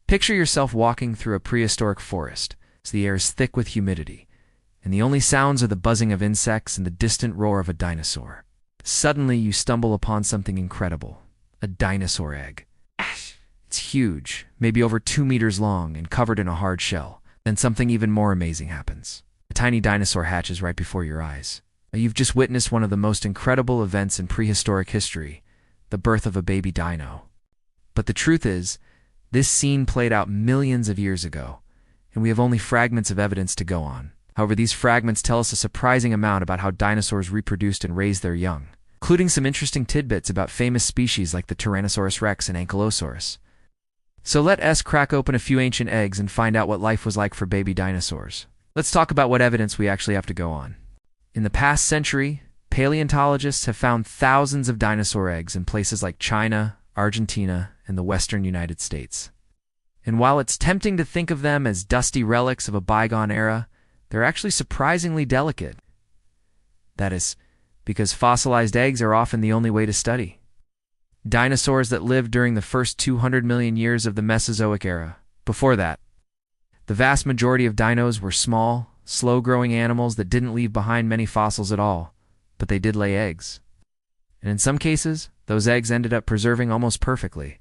Picture yourself walking through a prehistoric forest, as the air is thick with humidity, and the only sounds are the buzzing of insects and the distant roar of a dinosaur. Suddenly, you stumble upon something incredible, a dinosaur egg. It's huge, maybe over 2 meters long and covered in a hard shell. Then something even more amazing happens. A tiny dinosaur hatches right before your eyes. You've just witnessed one of the most incredible events in prehistoric history, the birth of a baby dino. But the truth is, this scene played out millions of years ago, and we have only fragments of evidence to go on. However, these fragments tell us a surprising amount about how dinosaurs reproduced and raised their young, including some interesting tidbits about famous species like the Tyrannosaurus Rex and Ankylosaurus. So let us crack open a few ancient eggs and find out what life was like for baby dinosaurs. Let's talk about what evidence we actually have to go on. In the past century, paleontologists have found thousands of dinosaur eggs in places like China, Argentina, and the western United States. And while it's tempting to think of them as dusty relics of a bygone era, they're actually surprisingly delicate. That is, because fossilized eggs are often the only way to study. Dinosaurs that lived during the first 200 million years of the Mesozoic era. Before that, the vast majority of dinos were small, slow-growing animals that didn't leave behind many fossils at all, but they did lay eggs. And in some cases, those eggs ended up preserving almost perfectly.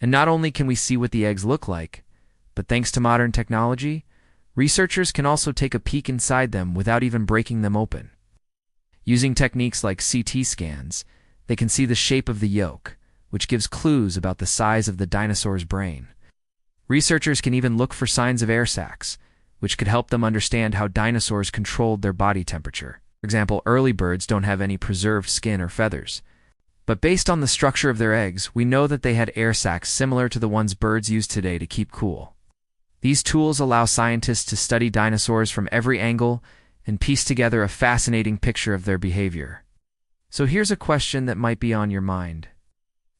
And not only can we see what the eggs look like, but thanks to modern technology, researchers can also take a peek inside them without even breaking them open. Using techniques like CT scans, they can see the shape of the yolk, which gives clues about the size of the dinosaur's brain. Researchers can even look for signs of air sacs, which could help them understand how dinosaurs controlled their body temperature. For example, early birds don't have any preserved skin or feathers. But based on the structure of their eggs, we know that they had air sacs similar to the ones birds use today to keep cool. These tools allow scientists to study dinosaurs from every angle and piece together a fascinating picture of their behavior. So here's a question that might be on your mind.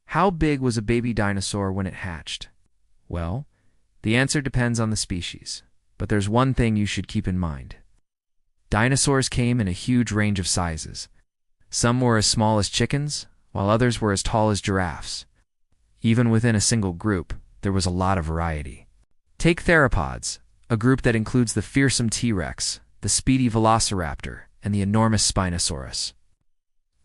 How big was a baby dinosaur when it hatched? Well, the answer depends on the species, but there's one thing you should keep in mind. Dinosaurs came in a huge range of sizes. Some were as small as chickens, while others were as tall as giraffes. Even within a single group, there was a lot of variety. Take theropods, a group that includes the fearsome T-Rex, the speedy velociraptor, and the enormous Spinosaurus.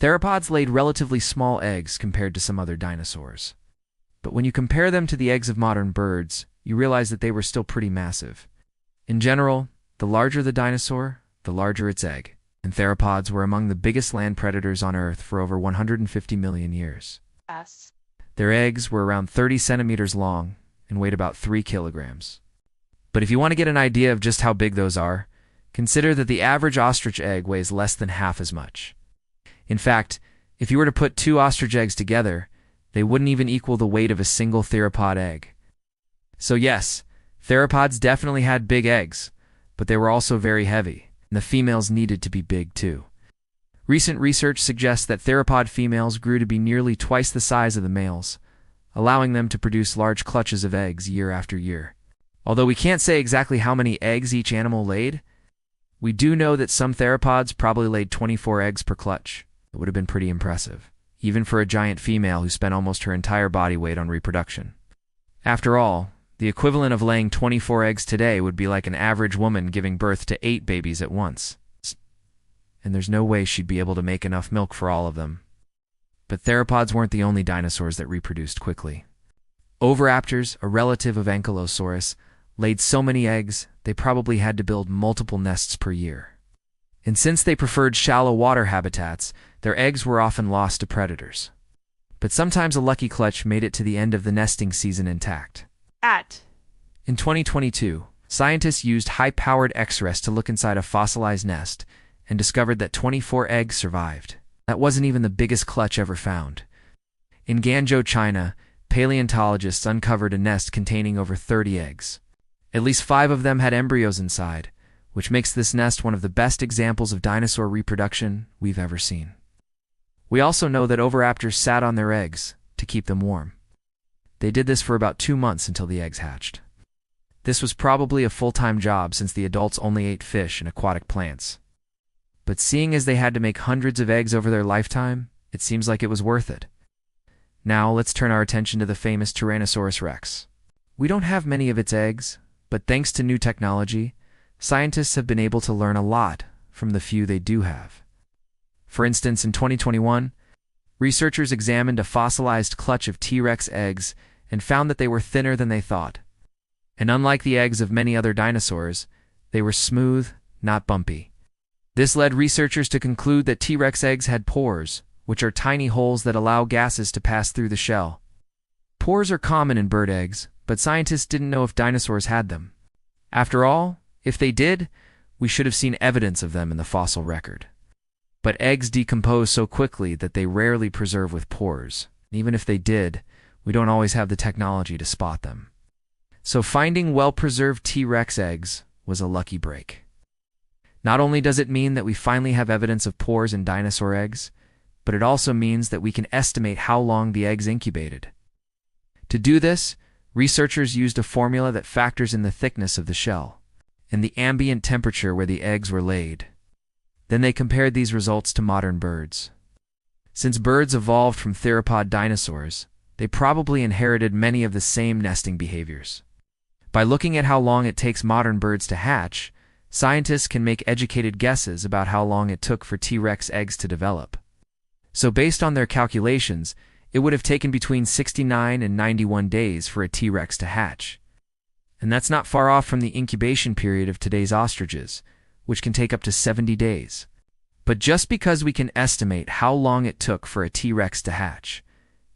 Theropods laid relatively small eggs compared to some other dinosaurs. But when you compare them to the eggs of modern birds, you realize that they were still pretty massive. In general, the larger the dinosaur, the larger its egg, and theropods were among the biggest land predators on Earth for over 150 million years. Their eggs were around 30 centimeters long and weighed about 3 kilograms. But if you want to get an idea of just how big those are, consider that the average ostrich egg weighs less than half as much. In fact, if you were to put 2 ostrich eggs together, they wouldn't even equal the weight of a single theropod egg. So yes, theropods definitely had big eggs, but they were also very heavy, and the females needed to be big too. Recent research suggests that theropod females grew to be nearly twice the size of the males, allowing them to produce large clutches of eggs year after year. Although we can't say exactly how many eggs each animal laid, we do know that some theropods probably laid 24 eggs per clutch. It would have been pretty impressive, even for a giant female who spent almost her entire body weight on reproduction. After all, the equivalent of laying 24 eggs today would be like an average woman giving birth to 8 babies at once. And there's no way she'd be able to make enough milk for all of them. But theropods weren't the only dinosaurs that reproduced quickly. Oviraptors, a relative of Ankylosaurus, laid so many eggs they probably had to build multiple nests per year. And since they preferred shallow water habitats, their eggs were often lost to predators. But sometimes a lucky clutch made it to the end of the nesting season intact. In 2022, scientists used high-powered X-rays to look inside a fossilized nest and discovered that 24 eggs survived. That wasn't even the biggest clutch ever found. In Guangzhou, China, paleontologists uncovered a nest containing over 30 eggs. At least 5 of them had embryos inside, which makes this nest one of the best examples of dinosaur reproduction we've ever seen. We also know that oviraptors sat on their eggs to keep them warm. They did this for about 2 months until the eggs hatched. This was probably a full-time job since the adults only ate fish and aquatic plants. But seeing as they had to make hundreds of eggs over their lifetime, it seems like it was worth it. Now let's turn our attention to the famous Tyrannosaurus Rex. We don't have many of its eggs, but thanks to new technology, scientists have been able to learn a lot from the few they do have. For instance, in 2021, researchers examined a fossilized clutch of T-Rex eggs and found that they were thinner than they thought. And unlike the eggs of many other dinosaurs, they were smooth, not bumpy. This led researchers to conclude that T-Rex eggs had pores, which are tiny holes that allow gases to pass through the shell. Pores are common in bird eggs, but scientists didn't know if dinosaurs had them. After all, if they did, we should have seen evidence of them in the fossil record. But eggs decompose so quickly that they rarely preserve with pores. Even if they did, we don't always have the technology to spot them. So finding well-preserved T-Rex eggs was a lucky break. Not only does it mean that we finally have evidence of pores in dinosaur eggs, but it also means that we can estimate how long the eggs incubated. To do this, researchers used a formula that factors in the thickness of the shell and the ambient temperature where the eggs were laid. Then they compared these results to modern birds. Since birds evolved from theropod dinosaurs, they probably inherited many of the same nesting behaviors. By looking at how long it takes modern birds to hatch, scientists can make educated guesses about how long it took for T-Rex eggs to develop. So based on their calculations, it would have taken between 69 and 91 days for a T-Rex to hatch. And that's not far off from the incubation period of today's ostriches, which can take up to 70 days. But just because we can estimate how long it took for a T-Rex to hatch,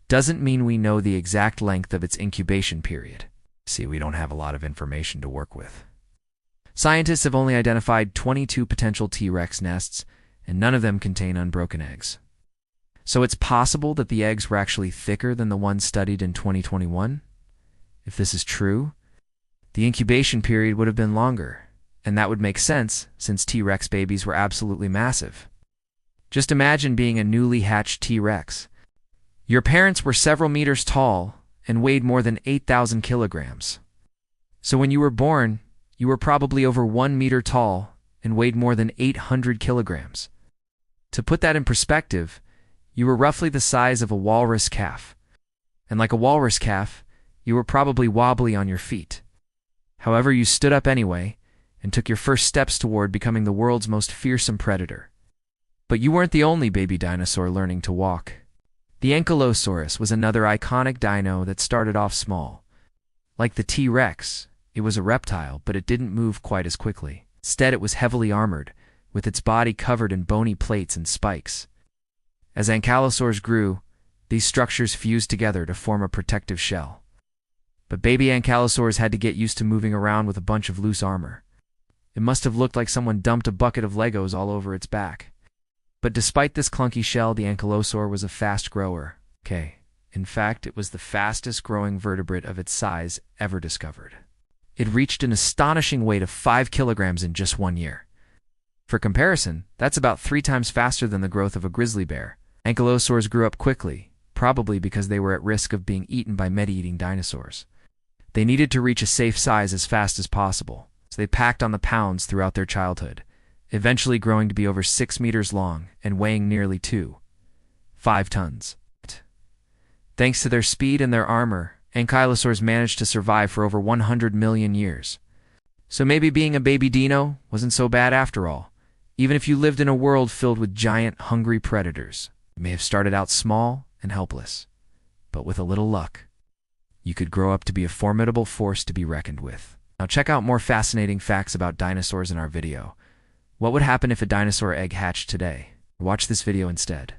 doesn't mean we know the exact length of its incubation period. See, we don't have a lot of information to work with. Scientists have only identified 22 potential T-Rex nests, and none of them contain unbroken eggs. So it's possible that the eggs were actually thicker than the ones studied in 2021? If this is true, the incubation period would have been longer, and that would make sense since T-Rex babies were absolutely massive. Just imagine being a newly hatched T-Rex. Your parents were several meters tall and weighed more than 8,000 kilograms. So when you were born, you were probably over 1 meter tall and weighed more than 800 kilograms. To put that in perspective, you were roughly the size of a walrus calf. And like a walrus calf, you were probably wobbly on your feet. However, you stood up anyway and took your first steps toward becoming the world's most fearsome predator. But you weren't the only baby dinosaur learning to walk. The Ankylosaurus was another iconic dino that started off small. Like the T-Rex, it was a reptile, but it didn't move quite as quickly. Instead, it was heavily armored, with its body covered in bony plates and spikes. As ankylosaurs grew, these structures fused together to form a protective shell. But baby ankylosaurs had to get used to moving around with a bunch of loose armor. It must have looked like someone dumped a bucket of Legos all over its back. But despite this clunky shell, the ankylosaur was a fast grower. In fact, it was the fastest growing vertebrate of its size ever discovered. It reached an astonishing weight of 5 kilograms in just 1 year. For comparison, that's about 3 times faster than the growth of a grizzly bear. Ankylosaurs grew up quickly, probably because they were at risk of being eaten by meat-eating dinosaurs. They needed to reach a safe size as fast as possible, so they packed on the pounds throughout their childhood, eventually growing to be over 6 meters long and weighing nearly 5 tons. Thanks to their speed and their armor, ankylosaurs managed to survive for over 100 million years. So maybe being a baby dino wasn't so bad after all. Even if you lived in a world filled with giant, hungry predators, you may have started out small and helpless. But with a little luck, you could grow up to be a formidable force to be reckoned with. Now check out more fascinating facts about dinosaurs in our video. What would happen if a dinosaur egg hatched today? Watch this video instead.